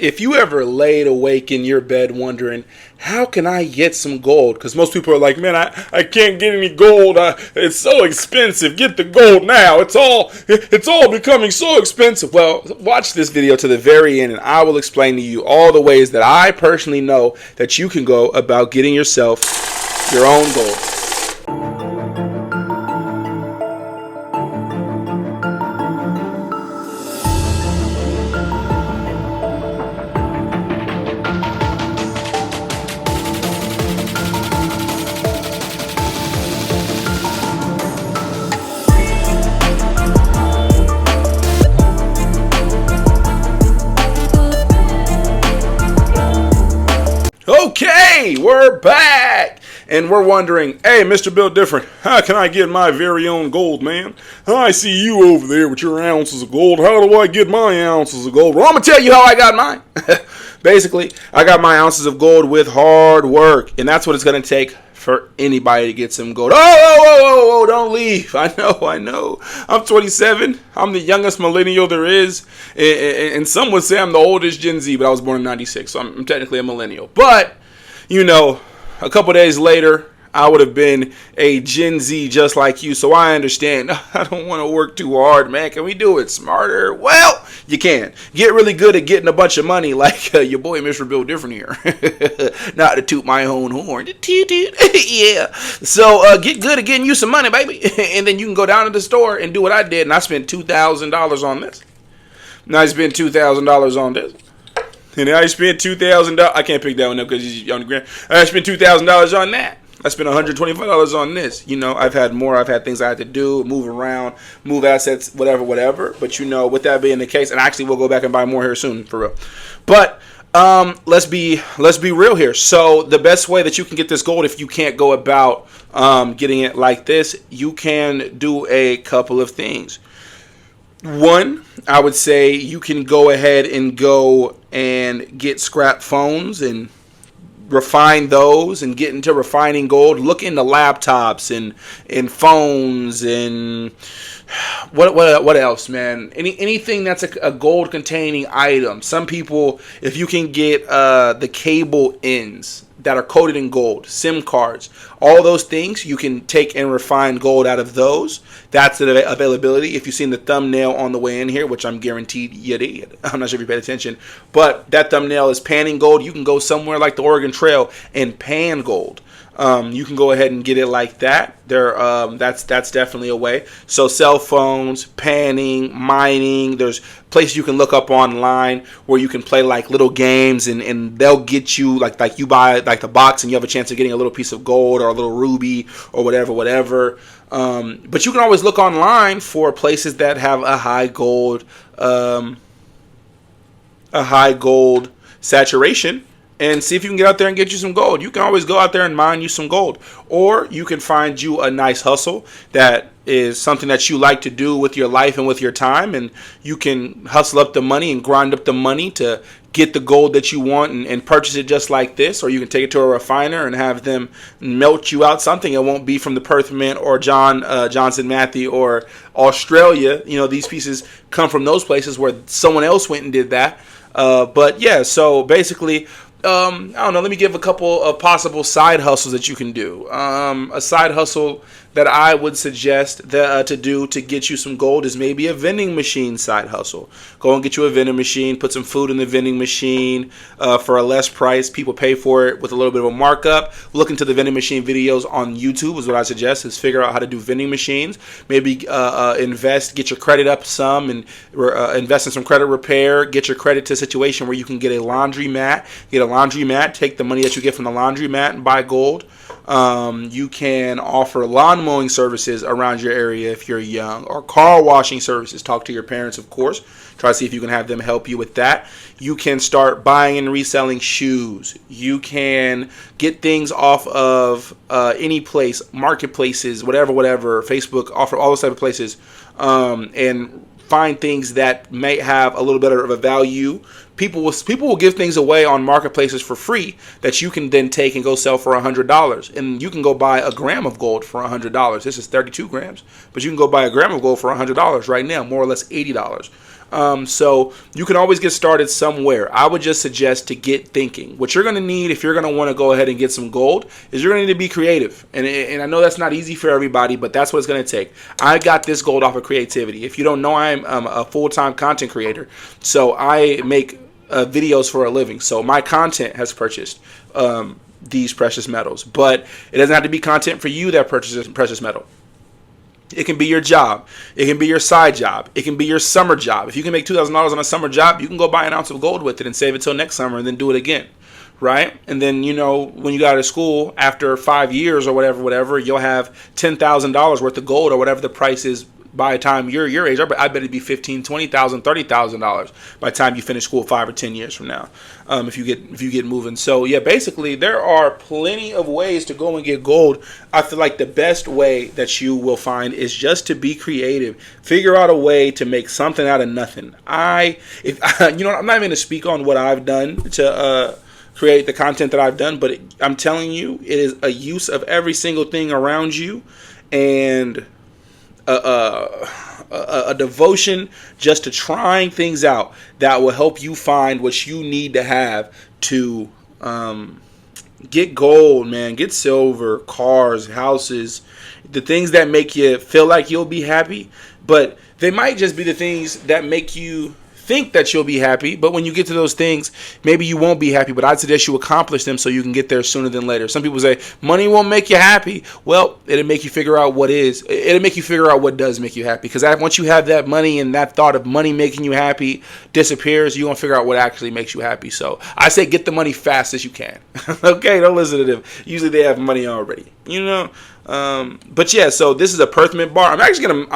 If you ever laid awake in your bed wondering, how can I get some gold? Because most people are like, man, I can't get any gold. It's so expensive. Get the gold now. It's all becoming so expensive. Well, watch this video to the very end, and I will explain to you all the ways that I personally know that you can go about getting yourself your own gold. Okay, we're back, and we're wondering, hey, Mr. Built Different, how can I get my very own gold, man? I see you over there with your ounces of gold. How do I get my ounces of gold? Well, I'm going to tell you how I got mine. Basically, I got my ounces of gold with hard work, and that's what it's going to take for anybody to get some gold. Oh, don't leave. I know. I'm 27. I'm the youngest millennial there is. And some would say I'm the oldest Gen Z, but I was born in 96, so I'm technically a millennial. But, you know, a couple days later, I would have been a Gen Z just like you, so I understand. I don't want to work too hard, man. Can we do it smarter? Well, you can. Get really good at getting a bunch of money like your boy Mr. Built Different here. Not to toot my own horn. Yeah. So get good at getting you some money, baby. And then you can go down to the store and do what I did, and I spent $2,000 on this. And I spent $2,000 on this. And I spent $2,000. I can't pick that one up because he's on the ground. I spent $2,000 on that. I spent $125 on this. You know, I've had more. I've had things I had to do, move around, move assets, whatever. But, you know, with that being the case, and actually we'll go back and buy more here soon, for real. But let's be real here. So the best way that you can get this gold, if you can't go about getting it like this, you can do a couple of things. One, I would say you can go ahead and go and get scrap phones and refine those and get into refining gold. Look into laptops and phones and what else, man? Anything that's a gold containing item. Some people, if you can get the cable ends that are coated in gold, SIM cards, all those things, you can take and refine gold out of those. That's the availability. If you've seen the thumbnail on the way in here, which I'm guaranteed you did. I'm not sure if you paid attention, but that thumbnail is panning gold. You can go somewhere like the Oregon Trail and pan gold. You can go ahead and get it like that. That's definitely a way. So cell phones, panning, mining. There's places you can look up online where you can play like little games, and they'll get you like you buy like the box and you have a chance of getting a little piece of gold or a little ruby or whatever. But you can always look online for places that have a high gold saturation. And see if you can get out there and get you some gold. You can always go out there and mine you some gold. Or you can find you a nice hustle that is something that you like to do with your life and with your time. And you can hustle up the money and grind up the money to get the gold that you want and purchase it just like this. Or you can take it to a refiner and have them melt you out something. It won't be from the Perth Mint or Johnson Matthey or Australia. You know, these pieces come from those places where someone else went and did that. But yeah, so basically, I don't know, let me give a couple of possible side hustles that you can do. A side hustle that I would suggest to do to get you some gold is maybe a vending machine side hustle. Go and get you a vending machine, put some food in the vending machine for a less price. People pay for it with a little bit of a markup. Look into the vending machine videos on YouTube is what I suggest, is figure out how to do vending machines. Maybe get your credit up some and invest in some credit repair. Get your credit to a situation where you can get a laundromat. Take the money that you get from the laundromat and buy gold. You can offer lawn mowing services around your area if you're young, or car washing services. Talk to your parents, of course. Try to see if you can have them help you with that. You can start buying and reselling shoes. You can get things off of any place, marketplaces, whatever, Facebook, offer all those type of places, and find things that may have a little bit of a value. People will give things away on marketplaces for free that you can then take and go sell for $100. And you can go buy a gram of gold for $100. This is 32 grams, but you can go buy a gram of gold for $100 right now, more or less $80. So you can always get started somewhere. I would just suggest to get thinking. What you're going to need if you're going to want to go ahead and get some gold is you're going to need to be creative. And I know that's not easy for everybody, but that's what it's going to take. I got this gold off of creativity. If you don't know, I'm a full-time content creator. So I make videos for a living. So my content has purchased these precious metals. But it doesn't have to be content for you that purchases precious metal. It can be your job. It can be your side job. It can be your summer job. If you can make $2,000 on a summer job, you can go buy an ounce of gold with it and save it till next summer and then do it again, right? And then, when you got out of school after 5 years or whatever, you'll have $10,000 worth of gold or whatever the price is by the time you're your age. I bet it'd be $15,000, $20,000, $30,000 by the time you finish school 5 or 10 years from now, if you get moving. So yeah, basically there are plenty of ways to go and get gold. I feel like the best way that you will find is just to be creative. Figure out a way to make something out of nothing. I'm not even going to speak on what I've done to create the content that I've done, but I'm telling you, it is a use of every single thing around you, and a devotion just to trying things out that will help you find what you need to have to get gold, man, get silver, cars, houses, the things that make you feel like you'll be happy. But they might just be the things that make you think that you'll be happy, but when you get to those things, maybe you won't be happy. But I'd suggest you accomplish them so you can get there sooner than later. Some people say money won't make you happy. Well, it'll make you figure out what is. It'll make you figure out what does make you happy. Because once you have that money and that thought of money making you happy disappears, you're gonna figure out what actually makes you happy. So I say get the money fast as you can. Okay, don't listen to them. Usually they have money already. But yeah, so this is a Perthmint bar. I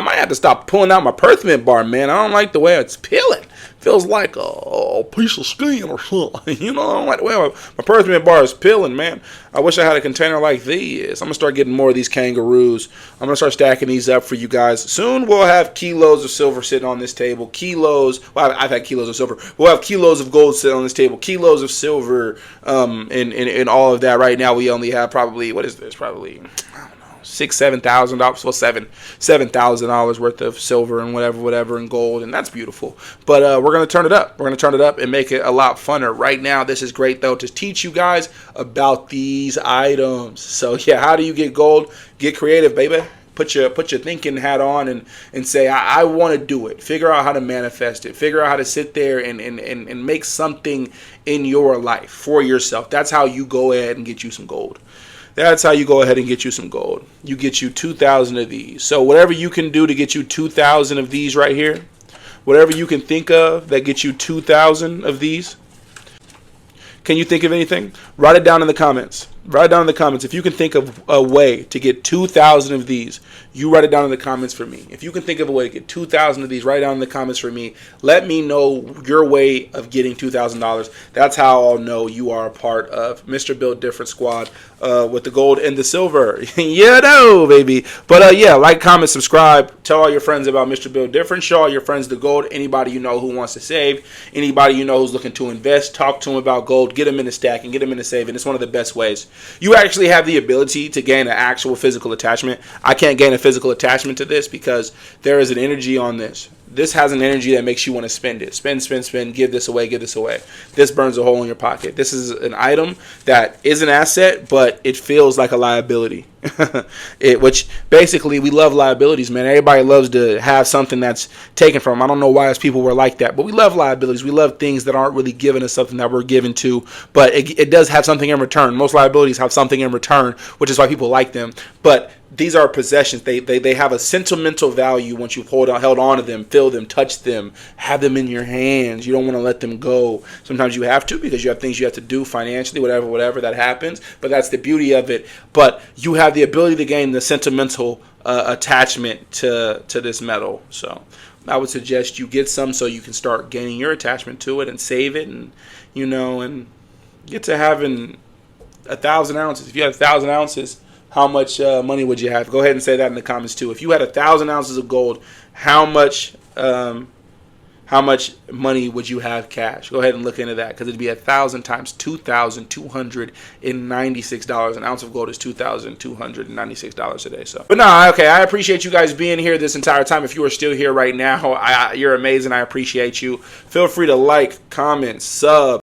might have to stop pulling out my Perthmint bar, man. I don't like the way it's peeling. Feels like a piece of skin or something. I don't like the way my Perthmint bar is peeling, man. I wish I had a container like these. I'm going to start getting more of these kangaroos. I'm going to start stacking these up for you guys. Soon we'll have kilos of silver sitting on this table. I've had kilos of silver. We'll have kilos of gold sitting on this table. Kilos of silver, and all of that. Right now we only have probably, what is this? Probably, $7,000, well, $7,000 worth of silver and whatever and gold, and that's beautiful. But we're gonna turn it up. We're gonna turn it up and make it a lot funner. Right now, this is great though to teach you guys about these items. So yeah, how do you get gold? Get creative, baby. Put your thinking hat on and say, I want to do it. Figure out how to manifest it. Figure out how to sit there and make something in your life for yourself. That's how you go ahead and get you some gold. That's how you go ahead and get you some gold. You get you 2,000 of these. So whatever you can do to get you 2,000 of these right here, whatever you can think of that gets you 2,000 of these, can you think of anything? Write it down in the comments. Write it down in the comments. If you can think of a way to get 2,000 of these, you write it down in the comments for me. If you can think of a way to get 2,000 of these, write it down in the comments for me. Let me know your way of getting $2,000. That's how I'll know you are a part of Mr. Built Different Squad with the gold and the silver. Baby. But yeah, like, comment, subscribe. Tell all your friends about Mr. Built Different. Show all your friends the gold. Anybody you know who wants to save. Anybody you know who's looking to invest. Talk to them about gold. Get them into stacking. Get them into saving. It's one of the best ways. You actually have the ability to gain an actual physical attachment. I can't gain a physical attachment to this because there is an energy on this. This has an energy that makes you want to spend it. Spend, give this away, give this away. This burns a hole in your pocket. This is an item that is an asset, but it feels like a liability. Which basically, we love liabilities, man. Everybody loves to have something that's taken from them. I don't know why us people were like that, but we love liabilities. We love things that aren't really giving us something that we're given to, but it does have something in return. Most liabilities have something in return, which is why people like them. But these are possessions. They have a sentimental value once you've held on to them, feel them, touch them, have them in your hands. You don't want to let them go. Sometimes you have to because you have things you have to do financially, whatever that happens. But that's the beauty of it. But you have the ability to gain the sentimental attachment to this metal. So I would suggest you get some so you can start gaining your attachment to it and save it, and and get to having 1,000 ounces. If you had 1,000 ounces, how much money would you have? Go ahead and say that in the comments too. If you had 1,000 ounces of gold, how much how much money would you have cash? Go ahead and look into that, because it'd be 1,000 times $2,296. An ounce of gold is $2,296 today. So, but no, okay. I appreciate you guys being here this entire time. If you are still here right now, you're amazing. I appreciate you. Feel free to like, comment, sub.